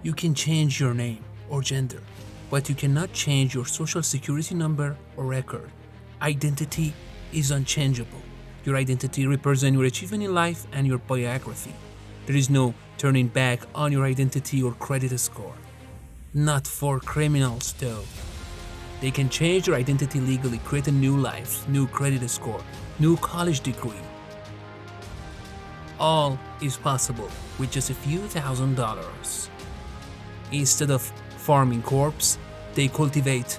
You can change your name or gender, but you cannot change your social security number or record. Identity is unchangeable. Your identity represents your achievement in life and your biography. There is no turning back on your identity or credit score. Not for criminals, though. They can change their identity legally, create a new life, new credit score, new college degree. All is possible with just a few $1,000s. Instead of farming corpse, they cultivate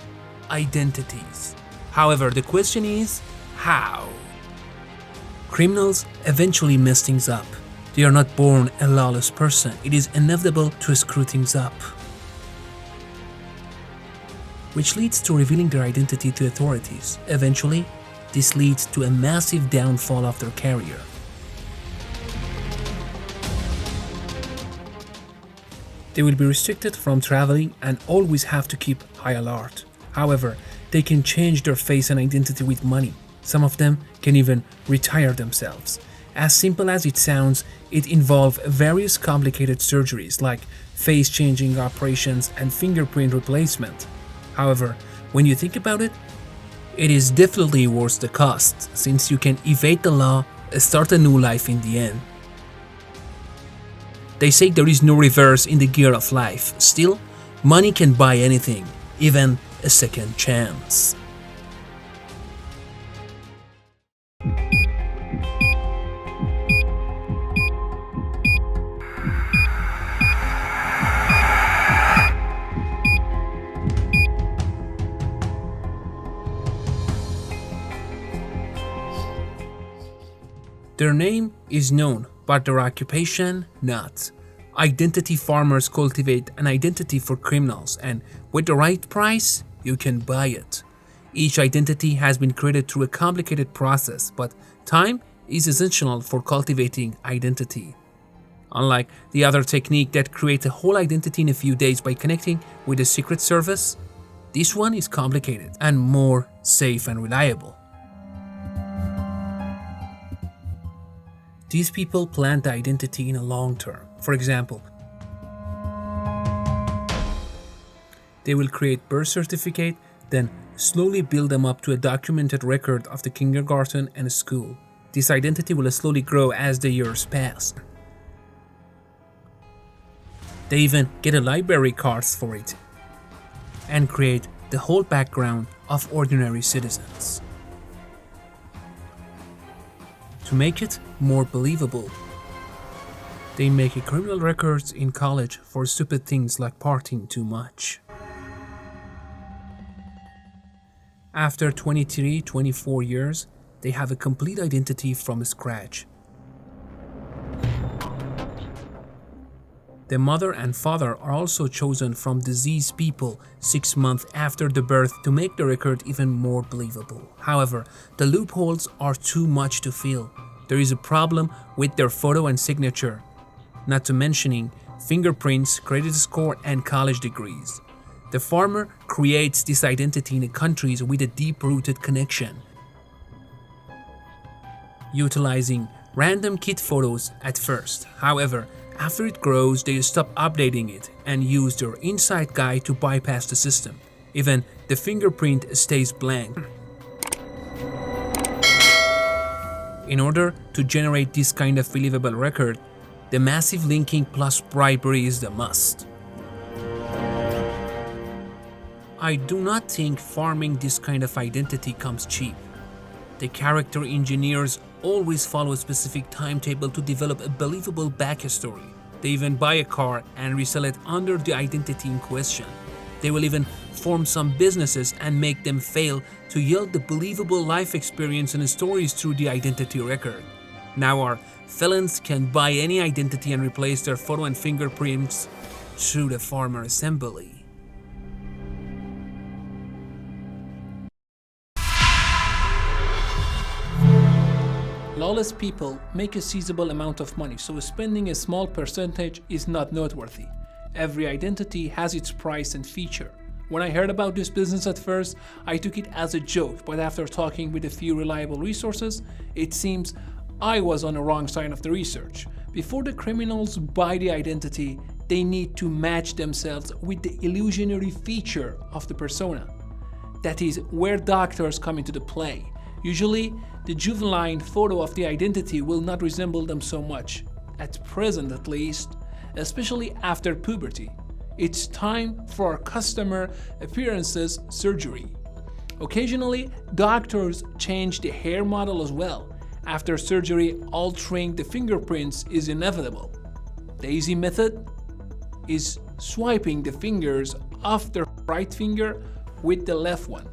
identities. However, the question is, how? Criminals eventually mess things up. They are not born a lawless person. It is inevitable to screw things up, which leads to revealing their identity to authorities. Eventually, this leads to a massive downfall of their career. They will be restricted from traveling and always have to keep high alert. However, they can change their face and identity with money. Some of them can even retire themselves. As simple as it sounds, it involves various complicated surgeries like face-changing operations and fingerprint replacement. However, when you think about it, it is definitely worth the cost, since you can evade the law and start a new life in the end. They say there is no reverse in the gear of life. Still, money can buy anything, even a second chance. Their name is known, but their occupation not. Identity farmers cultivate an identity for criminals, and with the right price, you can buy it. Each identity has been created through a complicated process, but time is essential for cultivating identity. Unlike the other technique that creates a whole identity in a few days by connecting with the Secret Service, this one is complicated and more safe and reliable. These people plan the identity in a long term. For example, they will create birth certificate, then slowly build them up to a documented record of the kindergarten and school. This identity will slowly grow as the years pass. They even get a library cards for it and create the whole background of ordinary citizens. To make it more believable, they make a criminal records in college for stupid things like partying too much. After 23-24 years, they have a complete identity from scratch. The mother and father are also chosen from deceased people 6 months after the birth to make the record even more believable. However, the loopholes are too much to fill. There is a problem with their photo and signature, not to mentioning fingerprints, credit score, and college degrees. The farmer creates this identity in countries with a deep-rooted connection, utilizing random kid photos at first. However, after it grows, they stop updating it and use their inside guy to bypass the system. Even the fingerprint stays blank. In order to generate this kind of believable record, the massive linking plus bribery is the must. I do not think farming this kind of identity comes cheap. The character engineers always follow a specific timetable to develop a believable backstory. They even buy a car and resell it under the identity in question. They will even form some businesses and make them fail to yield the believable life experience and stories through the identity record. Now our felons can buy any identity and replace their photo and fingerprints through the farmer assembly. Lawless people make a sizable amount of money, so spending a small percentage is not noteworthy. Every identity has its price and feature. When I heard about this business at first, I took it as a joke, but after talking with a few reliable resources, it seems I was on the wrong side of the research. Before the criminals buy the identity, they need to match themselves with the illusionary feature of the persona. That is where doctors come into the play. Usually, the juvenile photo of the identity will not resemble them so much, at present at least, especially after puberty. It's time for customer appearances surgery. Occasionally, doctors change the hair model as well. After surgery, altering the fingerprints is inevitable. The easy method is swiping the fingers off the right finger with the left one.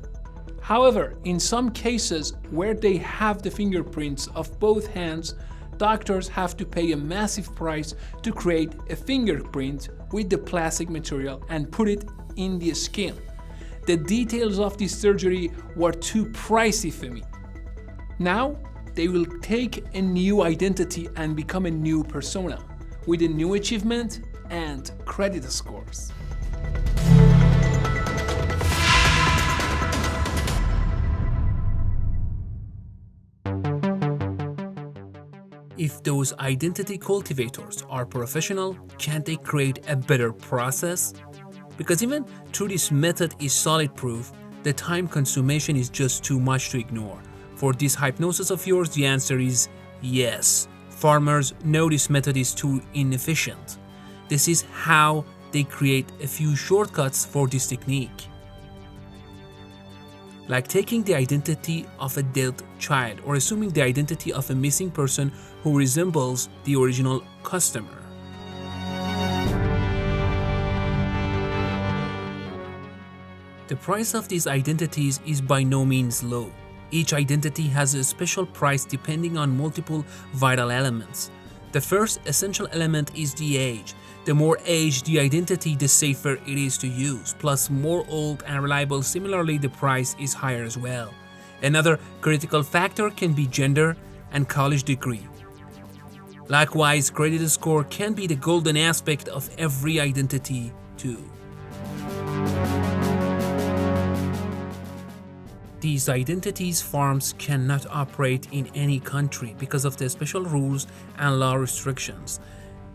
However, in some cases where they have the fingerprints of both hands, doctors have to pay a massive price to create a fingerprint with the plastic material and put it in the skin. The details of this surgery were too pricey for me. Now, they will take a new identity and become a new persona with a new achievement and credit scores. If those identity cultivators are professional, can't they create a better process? Because even though this method is solid proof, the time consumption is just too much to ignore. For this hypnosis of yours, the answer is yes. Farmers know this method is too inefficient. This is how they create a few shortcuts for this technique. Like taking the identity of a dead child or assuming the identity of a missing person who resembles the original customer. The price of these identities is by no means low. Each identity has a special price depending on multiple vital elements. The first essential element is the age. The more age the identity, the safer it is to use. Plus, more old and reliable, similarly the price is higher as well. Another critical factor can be gender and college degree. Likewise, credit score can be the golden aspect of every identity too. These identities farms cannot operate in any country because of the special rules and law restrictions.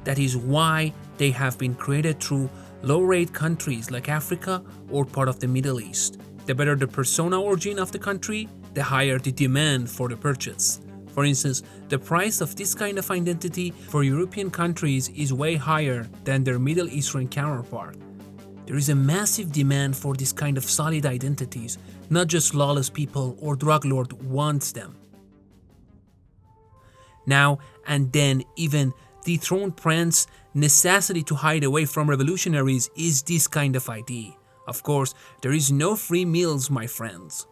That is why they have been created through low-rate countries like Africa or part of the Middle East. The better the persona origin of the country, the higher the demand for the purchase. For instance, the price of this kind of identity for European countries is way higher than their Middle Eastern counterpart. There is a massive demand for this kind of solid identities, not just lawless people or drug lord wants them. Now and then, even dethroned prince necessity to hide away from revolutionaries is this kind of ID. Of course, there is no free meals, my friends.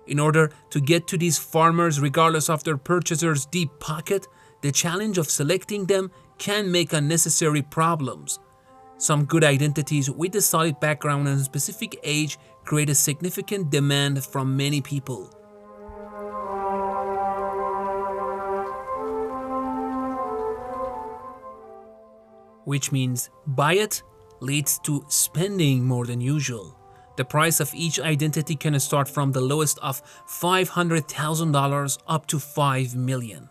In order to get to these farmers regardless of their purchasers' deep pocket, the challenge of selecting them can make unnecessary problems. Some good identities with a solid background and specific age create a significant demand from many people. Which means buy it leads to spending more than usual. The price of each identity can start from the lowest of $500,000 up to $5 million.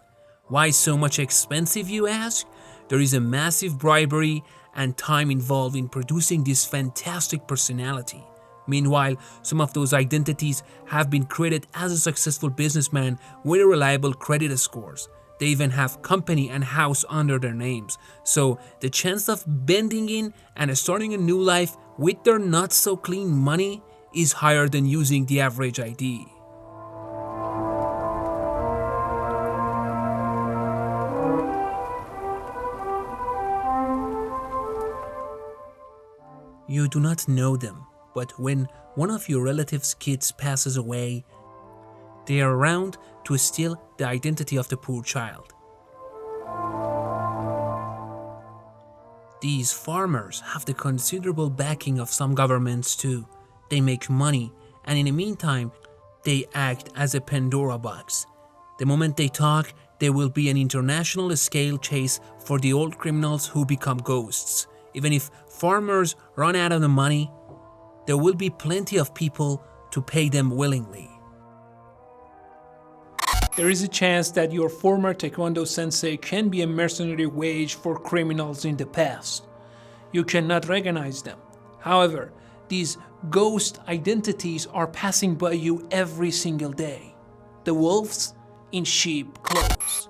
Why so much expensive, you ask? There is a massive bribery and time involved in producing this fantastic personality. Meanwhile, some of those identities have been created as a successful businessman with reliable credit scores. They even have company and house under their names. So the chance of bending in and starting a new life with their not so clean money is higher than using the average ID. You do not know them, but when one of your relatives' kids passes away, they are around to steal the identity of the poor child. These farmers have the considerable backing of some governments too. They make money, and in the meantime, they act as a Pandora box. The moment they talk, there will be an international scale chase for the old criminals who become ghosts. Even if farmers run out of the money, there will be plenty of people to pay them willingly. There is a chance that your former Taekwondo sensei can be a mercenary wage for criminals in the past. You cannot recognize them. However, these ghost identities are passing by you every single day. The wolves in sheep clothes.